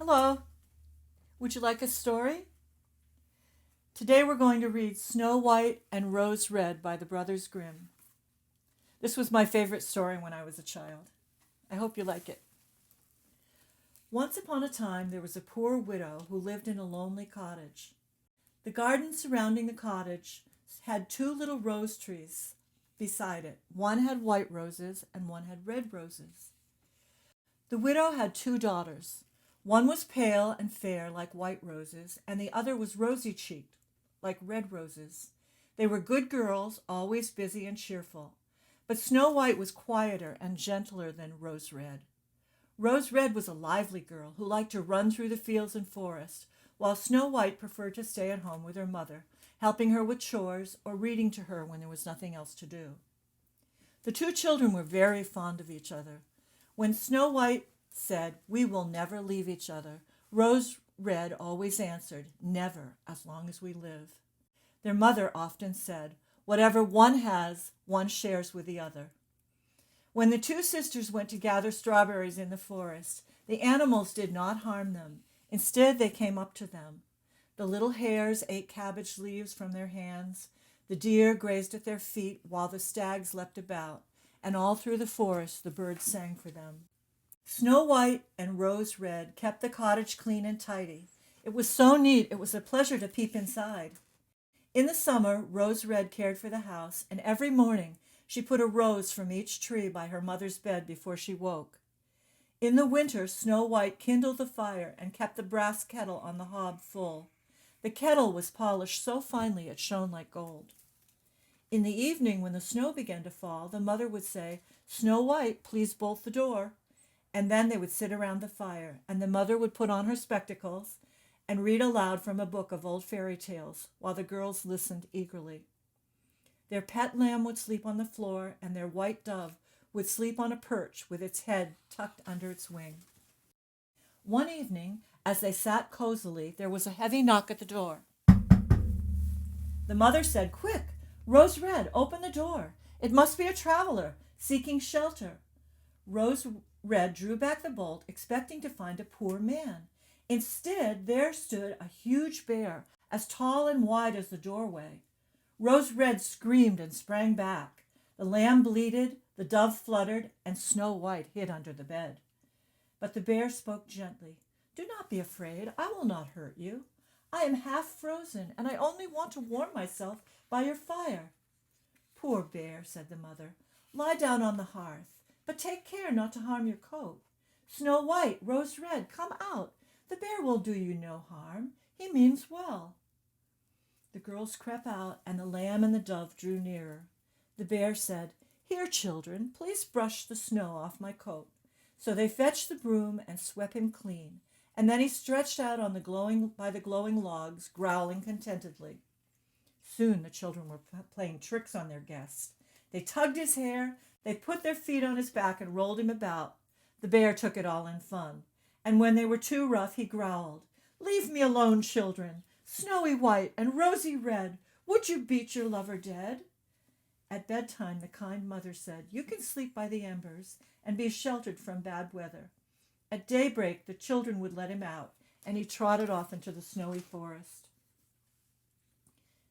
Hello. Would you like a story? Today we're going to read Snow White and Rose Red by the Brothers Grimm. This was my favorite story when I was a child. I hope you like it. Once upon a time there was a poor widow who lived in a lonely cottage. The garden surrounding the cottage had two little rose trees beside it. One had white roses and one had red roses. The widow had two daughters. One was pale and fair like white roses, and the other was rosy-cheeked like red roses. They were good girls, always busy and cheerful. But Snow White was quieter and gentler than Rose Red. Rose Red was a lively girl who liked to run through the fields and forests, while Snow White preferred to stay at home with her mother, helping her with chores or reading to her when there was nothing else to do. The two children were very fond of each other. When Snow White said, "We will never leave each other," Rose Red always answered, "Never, as long as we live." Their mother often said, "Whatever one has, one shares with the other." When the two sisters went to gather strawberries in the forest, the animals did not harm them. Instead, they came up to them. The little hares ate cabbage leaves from their hands. The deer grazed at their feet while the stags leapt about, and all through the forest the birds sang for them. Snow White and Rose Red kept the cottage clean and tidy. It was so neat it was a pleasure to peep inside. In the summer, Rose Red cared for the house, and every morning she put a rose from each tree by her mother's bed before she woke. In the winter, Snow White kindled the fire and kept the brass kettle on the hob full. The kettle was polished so finely it shone like gold. In the evening, when the snow began to fall, the mother would say, "Snow White, please bolt the door." And then they would sit around the fire, and the mother would put on her spectacles and read aloud from a book of old fairy tales, while the girls listened eagerly. Their pet lamb would sleep on the floor, and their white dove would sleep on a perch with its head tucked under its wing. One evening, as they sat cozily, there was a heavy knock at the door. The mother said, "Quick, Rose Red, open the door. It must be a traveler seeking shelter." Rose Red drew back the bolt, expecting to find a poor man. Instead, there stood a huge bear, as tall and wide as the doorway. Rose Red screamed and sprang back. The lamb bleated, the dove fluttered, and Snow White hid under the bed. But the bear spoke gently. "Do not be afraid. I will not hurt you. I am half frozen, and I only want to warm myself by your fire." "Poor bear," said the mother, "lie down on the hearth, but take care not to harm your coat. Snow White, Rose Red, come out. The bear will do you no harm. He means well." The girls crept out, and the lamb and the dove drew nearer. The bear said, "Here, children, please brush the snow off my coat." So they fetched the broom and swept him clean, and then he stretched out on by the glowing logs, growling contentedly. Soon the children were playing tricks on their guest. They tugged his hair, they put their feet on his back and rolled him about. The bear took it all in fun, and when they were too rough, he growled, "Leave me alone, children. Snowy White and Rosy Red, would you beat your lover dead?" At bedtime, the kind mother said, "You can sleep by the embers and be sheltered from bad weather." At daybreak, the children would let him out, and he trotted off into the snowy forest.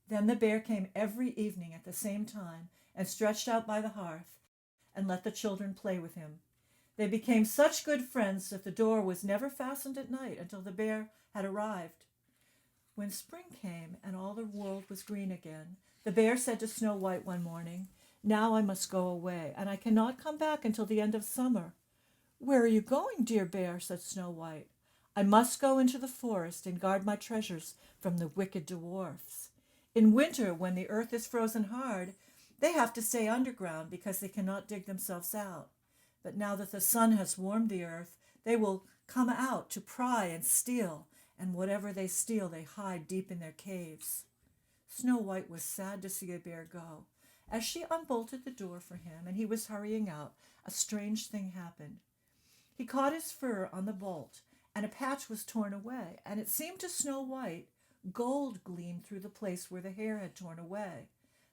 Then the bear came every evening at the same time and stretched out by the hearth and let the children play with him. They became such good friends that the door was never fastened at night until the bear had arrived. When spring came and all the world was green again, the bear said to Snow White one morning, "Now I must go away, and I cannot come back until the end of summer." "Where are you going, dear bear?" said Snow White. "I must go into the forest and guard my treasures from the wicked dwarfs. In winter, when the earth is frozen hard, they have to stay underground because they cannot dig themselves out. But now that the sun has warmed the earth, they will come out to pry and steal, and whatever they steal they hide deep in their caves." Snow White was sad to see the bear go. As she unbolted the door for him and he was hurrying out, a strange thing happened. He caught his fur on the bolt, and a patch was torn away, and it seemed to Snow White gold gleamed through the place where the hair had torn away.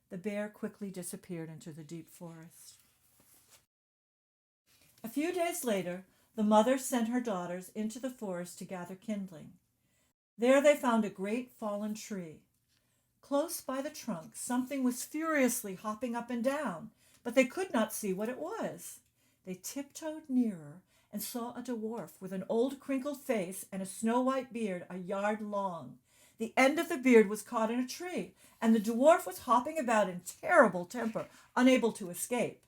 The bear quickly disappeared into the deep forest. A few days later, the mother sent her daughters into the forest to gather kindling. There they found a great fallen tree. Close by the trunk, something was furiously hopping up and down, but they could not see what it was. They tiptoed nearer and saw a dwarf with an old crinkled face and a snow-white beard a yard long. The end of the beard was caught in a tree, and the dwarf was hopping about in terrible temper, unable to escape.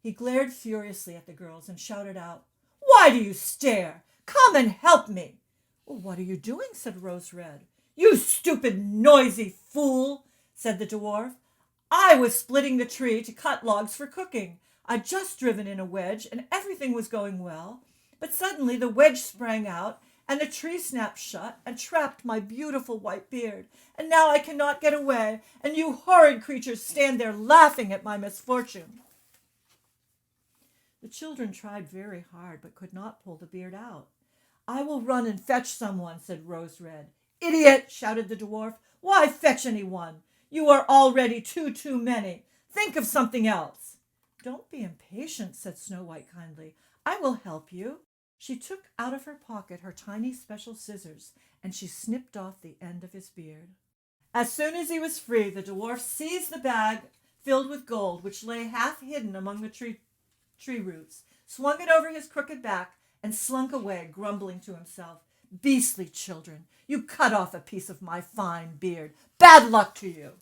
He glared furiously at the girls and shouted out, "Why do you stare? Come and help me!" "Well, what are you doing?" said Rose Red. "You stupid, noisy fool," said the dwarf. "I was splitting the tree to cut logs for cooking. I'd just driven in a wedge, and everything was going well. But suddenly the wedge sprang out, and the tree snapped shut and trapped my beautiful white beard. And now I cannot get away, and you horrid creatures stand there laughing at my misfortune." The children tried very hard, but could not pull the beard out. "I will run and fetch someone," said Rose Red. "Idiot!" shouted the dwarf. "Why fetch anyone? You are already too many. Think of something else." "Don't be impatient," said Snow White kindly. "I will help you." She took out of her pocket her tiny special scissors, and she snipped off the end of his beard. As soon as he was free, the dwarf seized the bag filled with gold, which lay half hidden among the tree roots, swung it over his crooked back, and slunk away, grumbling to himself, "Beastly children, you cut off a piece of my fine beard. Bad luck to you."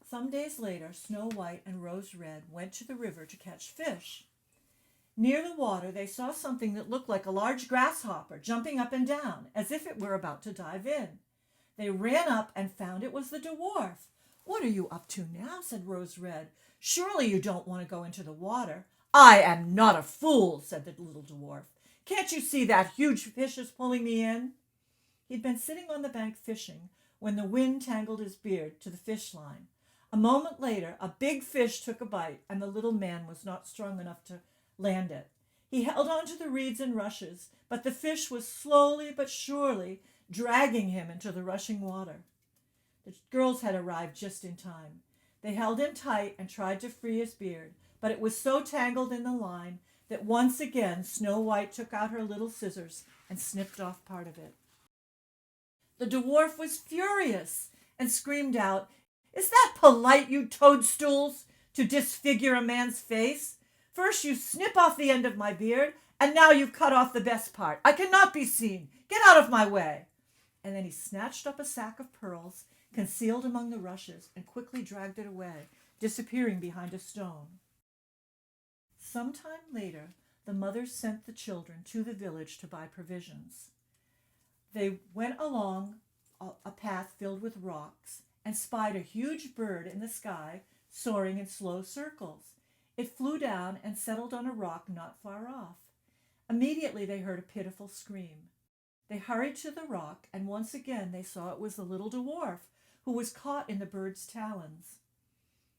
Some days later, Snow White and Rose Red went to the river to catch fish. Near the water, they saw something that looked like a large grasshopper jumping up and down, as if it were about to dive in. They ran up and found it was the dwarf. "What are you up to now?" said Rose Red. "Surely you don't want to go into the water." "I am not a fool," said the little dwarf. "Can't you see that huge fish is pulling me in?" He'd been sitting on the bank fishing when the wind tangled his beard to the fish line. A moment later, a big fish took a bite, and the little man was not strong enough to land it. He held on to the reeds and rushes, but the fish was slowly but surely dragging him into the rushing water. The girls had arrived just in time. They held him tight and tried to free his beard, but it was so tangled in the line that once again Snow White took out her little scissors and snipped off part of it. The dwarf was furious and screamed out, "Is that polite, you toadstools, to disfigure a man's face? First you snip off the end of my beard, and now you've cut off the best part. I cannot be seen. Get out of my way." And then he snatched up a sack of pearls concealed among the rushes and quickly dragged it away, disappearing behind a stone. Some time later, the mother sent the children to the village to buy provisions. They went along a path filled with rocks and spied a huge bird in the sky soaring in slow circles. It flew down and settled on a rock not far off. Immediately they heard a pitiful scream. They hurried to the rock, and once again they saw it was the little dwarf, who was caught in the bird's talons.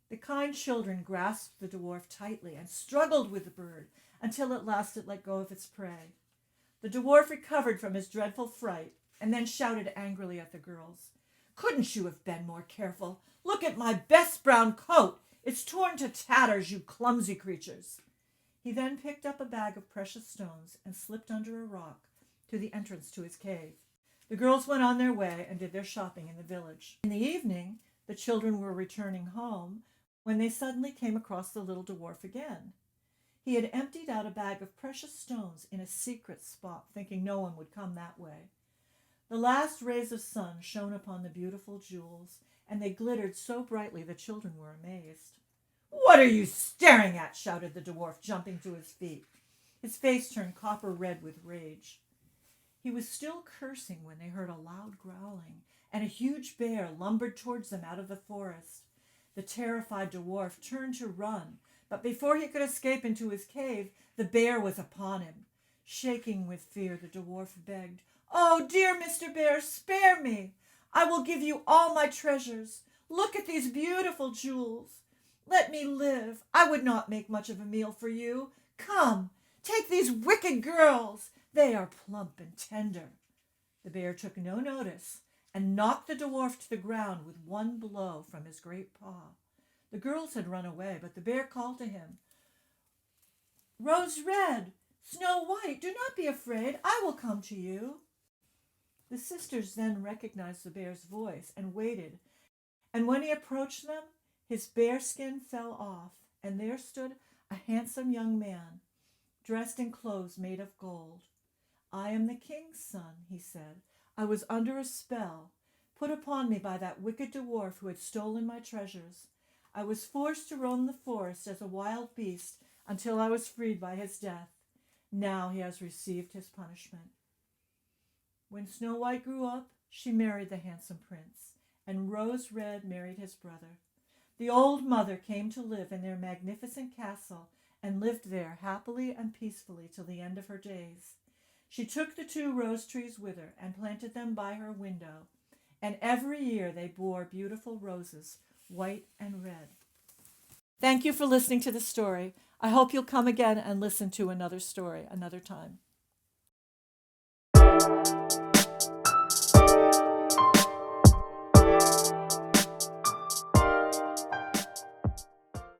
The kind children grasped the dwarf tightly and struggled with the bird until at last it let go of its prey. The dwarf recovered from his dreadful fright and then shouted angrily at the girls, "Couldn't you have been more careful? Look at my best brown coat. It's torn to tatters, you clumsy creatures." He then picked up a bag of precious stones and slipped under a rock to the entrance to his cave. The girls went on their way and did their shopping in the village. In the evening, the children were returning home when they suddenly came across the little dwarf again. He had emptied out a bag of precious stones in a secret spot, thinking no one would come that way. The last rays of sun shone upon the beautiful jewels, and they glittered so brightly the children were amazed. "What are you staring at?" shouted the dwarf, jumping to his feet. His face turned copper red with rage. He was still cursing when they heard a loud growling, and a huge bear lumbered towards them out of the forest. The terrified dwarf turned to run, but before he could escape into his cave, the bear was upon him. Shaking with fear, the dwarf begged, "Oh, dear Mr. Bear, spare me. I will give you all my treasures. Look at these beautiful jewels. Let me live. I would not make much of a meal for you. Come, take these wicked girls. They are plump and tender." The bear took no notice and knocked the dwarf to the ground with one blow from his great paw. The girls had run away, but the bear called to him, Rose Red, Snow White, do not be afraid. I will come to you." The sisters then recognized the bear's voice and waited, and when he approached them, his bear skin fell off, and there stood a handsome young man, dressed in clothes made of gold. "I am the king's son," he said. "I was under a spell, put upon me by that wicked dwarf who had stolen my treasures. I was forced to roam the forest as a wild beast until I was freed by his death. Now he has received his punishment." When Snow White grew up, she married the handsome prince, and Rose Red married his brother. The old mother came to live in their magnificent castle and lived there happily and peacefully till the end of her days. She took the 2 rose trees with her and planted them by her window, and every year they bore beautiful roses, white and red. Thank you for listening to the story. I hope you'll come again and listen to another story another time.